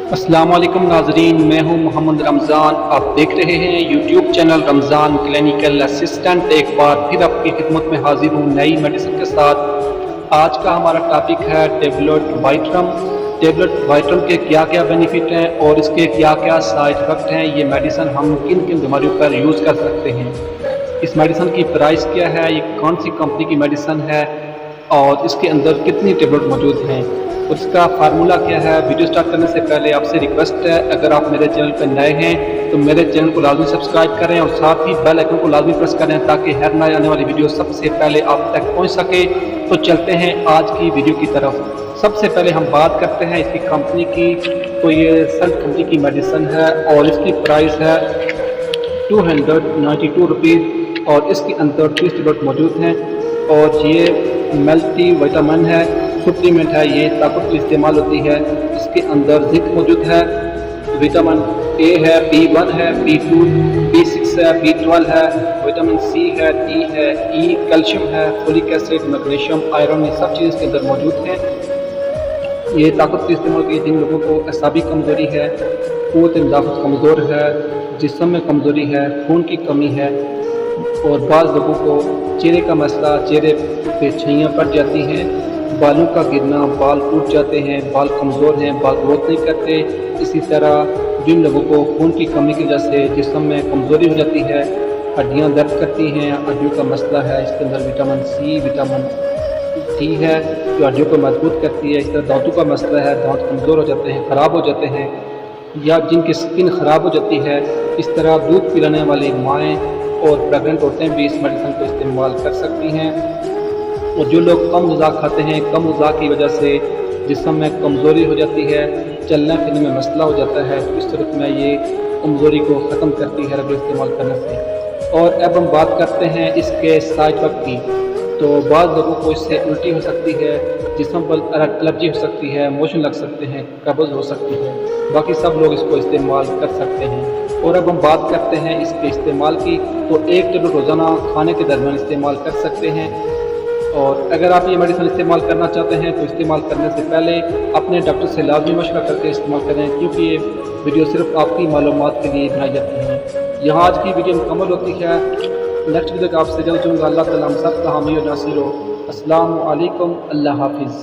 अस्सलाम वालेकुम नाजरीन, मैं हूं मोहम्मद रमज़ान। आप देख रहे हैं YouTube channel Ramzan clinical assistant. एक बार फिर आपकी खिदमत में हाजिर हूं नई मेडिसिन के साथ। आज का हमारा टॉपिक है टेबलेट वाइट्रम। टेबलेट वाइट्रम के क्या क्या बेनिफिट हैं और इसके क्या क्या साइड इफेक्ट हैं। ये मेडिसिन हम किन किन बीमारियों पर यूज़ कर सकते हैं, इस मेडिसिन की प्राइस क्या है, ये कौन सी कंपनी की मेडिसिन है और इसके अंदर कितनी टेबलेट मौजूद हैं, उसका फार्मूला क्या है। वीडियो स्टार्ट करने से पहले आपसे रिक्वेस्ट है, अगर आप मेरे चैनल पर नए हैं तो मेरे चैनल को लाजमी सब्सक्राइब करें और साथ ही बेल आइकन को लाजमी प्रेस करें ताकि हर नए आने वाली वीडियो सबसे पहले आप तक पहुंच सके। तो चलते हैं आज की वीडियो की तरफ। सबसे पहले हम बात करते हैं इसकी कंपनी की। तो ये सन कंपनी की मेडिसिन है और इसकी प्राइस है 292 रुपीज़ और इसके अंदर 30 टेबलेट मौजूद हैं। और ये मल्टी विटामिन है, सप्लीमेंट है, ये ताकत की इस्तेमाल होती है। इसके अंदर जिंक मौजूद है, विटामिन ए है, B1 है, B2, B6 है, B12 है, विटामिन सी है, डी है, ई, कैल्शियम है, फोलिक एसिड, मैग्नीशियम, आयरन, ये सब चीज़ इसके अंदर मौजूद हैं। ये ताकत के इस्तेमाल की जिन लोगों को असाबी कमज़ोरी है, क़ुव्वत इंदाफ़त कमज़ोर है, जिस्म में कमज़ोरी है, खून की कमी है और बाज़ लोगों को चेहरे का मसला, चेहरे पे छइयाँ पड़ जाती हैं, बालों का गिरना, बाल टूट जाते हैं, बाल कमज़ोर हैं, बाल ग्रोथ नहीं करते। इसी तरह जिन लोगों को खून की कमी की वजह से जिस्म में कमज़ोरी हो जाती है, हड्डियाँ दर्द करती हैं, हड्डियों का मसला है, इसके अंदर विटामिन सी, विटामिन डी है जो हड्डियों को मजबूत करती है। इस तरह दांतों का मसला है, दांत कमज़ोर हो जाते हैं, ख़राब हो जाते हैं, या जिनकी स्किन ख़राब हो जाती है। इस तरह दूध पिलाने वाली माएँ और प्रेगनेंट औरतें भी इस मेडिसिन को इस्तेमाल कर सकती हैं। और जो लोग कम ग़िज़ा खाते हैं, कम ग़िज़ा की वजह से जिस्म में कमज़ोरी हो जाती है, चलने फिरने में मसला हो जाता है, तो इस सूरत में ये कमज़ोरी को ख़त्म करती है रेगुलर इस्तेमाल करने से। और अब हम बात करते हैं इसके साइड इफेक्ट की। तो बाज़ लोगों को इससे उल्टी हो सकती है, जिस्म पर एलर्जी हो सकती है, मोशन लग सकते हैं, कब्ज़ हो सकती है, बाकी सब लोग इसको इस्तेमाल कर सकते हैं। और अब हम बात करते हैं इसके इस्तेमाल की। तो एक टेबलेट रोज़ाना खाने के दरमियान इस्तेमाल कर सकते हैं। और अगर आप ये मेडिसिन इस्तेमाल करना चाहते हैं तो इस्तेमाल करने से पहले अपने डॉक्टर से लाजमी मशवरा करके इस्तेमाल करें, क्योंकि ये वीडियो सिर्फ आपकी मालूमात के लिए बनाई जाती है। यहाँ आज की वीडियो मुकम्मल होती है। नेक्स्ट वीडियो का आपसे जल्द चूँगा। अल्लाह ताला हम सब का हामी और नासिर हो। अस्सलामु अलैकुम, अल्लाह हाफिज़।